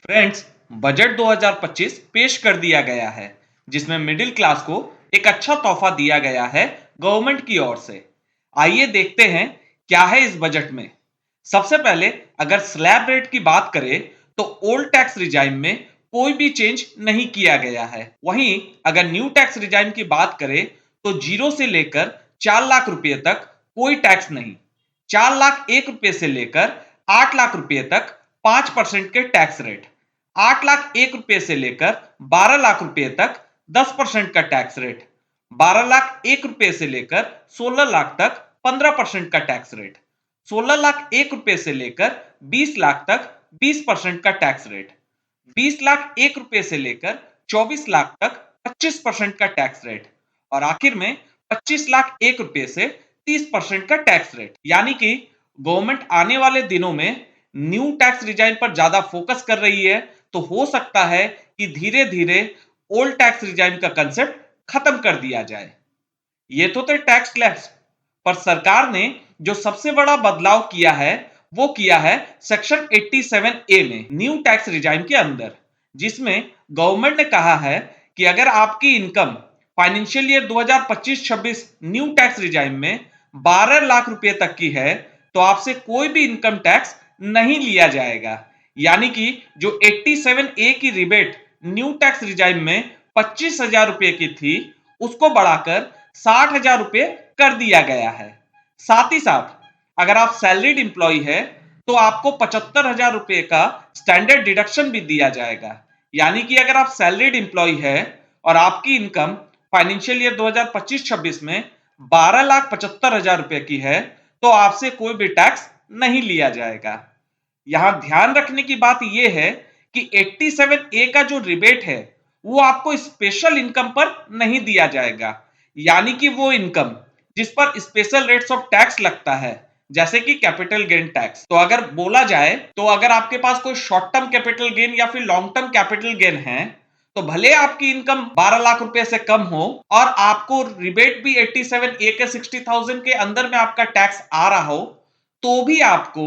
Friends, budget 2025 पेश कर दिया गया है जिसमें मिडिल क्लास को एक अच्छा तोहफा दिया गया है गवर्नमेंट की ओर से। आइए देखते हैं क्या है इस बजट में। सबसे पहले अगर स्लैब रेट की बात करें तो ओल्ड टैक्स रिजाइम में कोई भी चेंज नहीं किया गया है। वहीं अगर न्यू टैक्स रिजाइम की बात करें तो 0 से लेकर 4 लाख रुपए तक कोई टैक्स नहीं। 4 लाख 1 रुपए से लेकर 8 लाख रुपए तक 5% के टैक्स रेट। 8 लाख 1 रुपए से लेकर 12 लाख रुपए तक 10% का टैक्स रेट। 12 लाख 1 रुपए से लेकर 16 लाख तक 15% का टैक्स रेट। 16 लाख 1 रुपए से लेकर 20 लाख तक 20% का टैक्स रेट। 20 लाख 1 रुपए से लेकर 24 लाख तक 25% का टैक्स रेट। और आखिर में 25 लाख 1 रुपए से 30% का टैक्स रेट। यानी कि गवर्नमेंट आने वाले दिनों में न्यू टैक्स रिजाइन पर ज्यादा फोकस कर रही है, तो हो सकता है कि धीरे धीरे ओल्ड टैक्स रिजाइन का कंसेप्ट खत्म कर दिया जाए। ये तो थे टैक्स स्लैब्स, पर सरकार ने जो सबसे बड़ा बदलाव किया है वो किया है सेक्शन 87A में न्यू टैक्स रिजाइम के अंदर, जिसमें गवर्नमेंट ने कहा है कि अगर आपकी income financial year 2025-26 new tax regime में 12 लाख रुपए तक की है तो आपसे कोई भी इनकम टैक्स नहीं लिया जाएगा। यानी कि जो 87A की रिबेट न्यू टैक्स रिजाइम में 25,000 रुपए की थी, उसको बढ़ाकर 60,000 रुपए कर दिया गया है। साथ ही साथ अगर आप सैलरीड इंप्लॉय है तो आपको 75,000 रुपए का स्टैंडर्ड डिडक्शन भी दिया जाएगा। यानी कि अगर आप सैलरीड इंप्लॉय है और आपकी इनकम फाइनेंशियल ईयर 2025-26 में 12,75,000 रुपए की है तो आपसे कोई भी टैक्स नहीं लिया जाएगा। यहां ध्यान रखने की बात यह है कि 87A का जो रिबेट है वो आपको स्पेशल इनकम पर नहीं दिया जाएगा। यानी कि वो इनकम जिस पर स्पेशल रेट्स ऑफ टैक्स लगता है, जैसे कि कैपिटल गेन टैक्स। तो अगर बोला जाए तो अगर आपके पास कोई शॉर्ट टर्म कैपिटल गेन या फिर लॉन्ग टर्म कैपिटल गेन है तो भले आपकी इनकम 12 लाख रुपए से कम हो और आपको रिबेट भी 87A के 60,000 के अंदर में आपका टैक्स आ रहा हो, तो भी आपको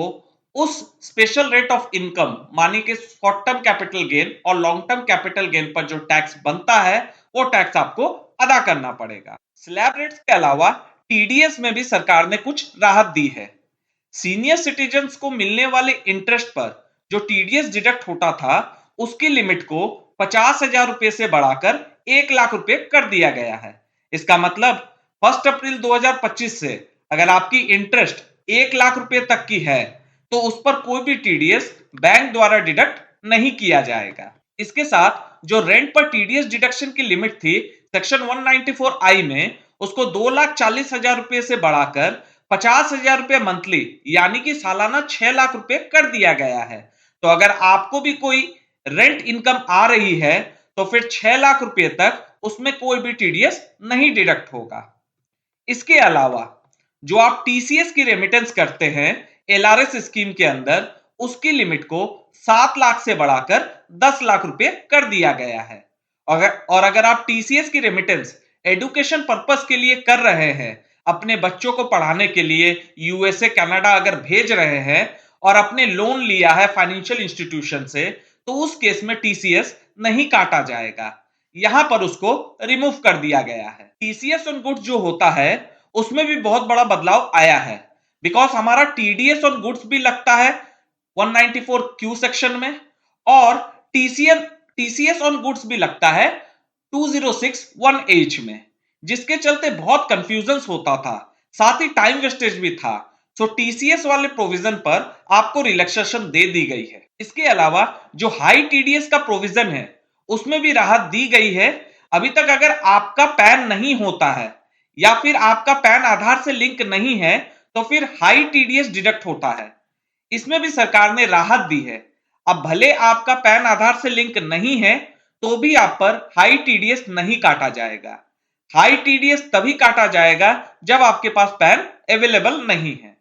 उस स्पेशल रेट ऑफ इनकम मानी कि शॉर्ट टर्म कैपिटल गेन और लॉन्ग टर्म कैपिटल गेन पर जो टैक्स बनता है वो टैक्स आपको अदा करना पड़ेगा। स्लैब रेट्स के अलावा टीडीएस में भी सरकार ने कुछ राहत दी है। सीनियर सिटीजन्स को मिलने वाले इंटरेस्ट पर जो टीडीएस डिडक्ट होता था उसकी लिमिट को 50,000 रुपए से बढ़ाकर 1 लाख रुपए कर दिया गया है। इसका मतलब 1 अप्रैल 2025 से अगर आपकी इंटरेस्ट 1 लाख रुपए तक की है तो उस पर कोई भी टीडीएस बैंक द्वारा डिडक्ट नहीं किया जाएगा। इसके साथ जो रेंट पर टीडीएस डिडक्शन की लिमिट थी सेक्शन 194I में, उसको 2,40,000 रुपए से बढ़ाकर 50,000 रुपए मंथली यानी कि सालाना 6 लाख रुपए कर दिया गया है। तो अगर आपको भी कोई रेंट इनकम आ रही है तो फिर 6 लाख रुपए तक उसमें कोई भी टीडीएस नहीं डिडक्ट होगा। इसके अलावा जो आप टीसीएस की रेमिटेंस करते हैं एलआरएस स्कीम के अंदर, उसकी लिमिट को 7 लाख से बढ़ाकर 10 लाख रुपए कर दिया गया है। अगर आप टीसीएस की रेमिटेंस एजुकेशन पर्पस के लिए कर रहे हैं, अपने बच्चों को पढ़ाने के लिए यूएसए कनाडा अगर भेज रहे हैं और अपने लोन लिया है फाइनेंशियल इंस्टीट्यूशन से, तो उस केस में टीसीएस नहीं काटा जाएगा। यहां पर उसको रिमूव कर दिया गया है। टीसीएस ऑन गुड्स जो होता है उसमें भी बहुत बड़ा बदलाव आया है, बिकॉज हमारा टीडीएस ऑन गुड्स भी लगता है 194Q सेक्शन में और टीसीएस ऑन गुड्स भी लगता है 2061H में, जिसके चलते बहुत कंफ्यूजन होता था, साथ ही टाइम वेस्टेज भी था। सो टीसीएस वाले प्रोविजन पर आपको रिलैक्सेशन दे दी गई है। इसके अलावा जो हाई टीडीएस का प्रोविजन है उसमें भी राहत दी गई है। अभी तक अगर आपका पैन नहीं होता है या फिर आपका पैन आधार से लिंक नहीं है तो फिर हाई टीडीएस डिडक्ट होता है। इसमें भी सरकार ने राहत दी है। अब भले आपका पैन आधार से लिंक नहीं है तो भी आप पर हाई टीडीएस नहीं काटा जाएगा। हाई टीडीएस तभी काटा जाएगा जब आपके पास पैन अवेलेबल नहीं है।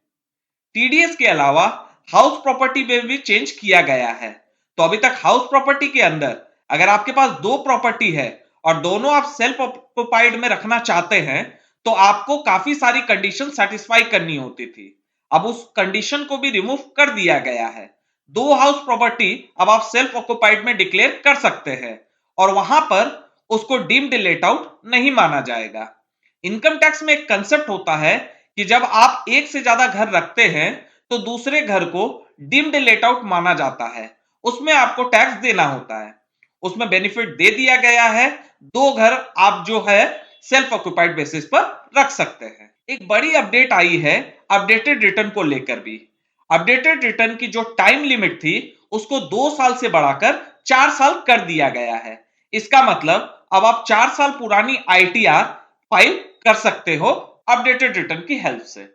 टीडीएस के अलावा हाउस प्रॉपर्टी में भी चेंज किया गया है। तो अभी तक हाउस प्रॉपर्टी के अंदर अगर आपके पास 2 प्रॉपर्टी है और दोनों आप सेल्फ ऑक्युपाइड में रखना चाहते हैं तो आपको काफी सारी कंडीशन सेटिस्फाई करनी होती थी। अब उस कंडीशन को भी रिमूव कर दिया गया है। दो हाउस प्रॉपर्टी अब आप सेल्फ ऑक्युपाइड में डिक्लेयर कर सकते हैं और वहां पर उसको डीम्ड लेट आउट नहीं माना जाएगा। इनकम टैक्स में एक कंसेप्ट होता है कि जब आप एक से ज्यादा घर रखते हैं तो दूसरे घर को डीम्ड लेट आउट माना जाता है, उसमें आपको टैक्स देना होता है। उसमें बेनिफिट दे दिया गया है, दो घर आप जो है सेल्फ ऑक्युपाइड बेसिस पर रख सकते हैं। एक बड़ी अपडेट आई है अपडेटेड रिटर्न को लेकर भी। अपडेटेड रिटर्न की जो टाइम लिमिट थी उसको 2 साल से बढ़ाकर 4 साल कर दिया गया है। इसका मतलब अब आप 4 साल पुरानी आईटीआर फाइल कर सकते हो अपडेटेड रिटर्न की हेल्प से।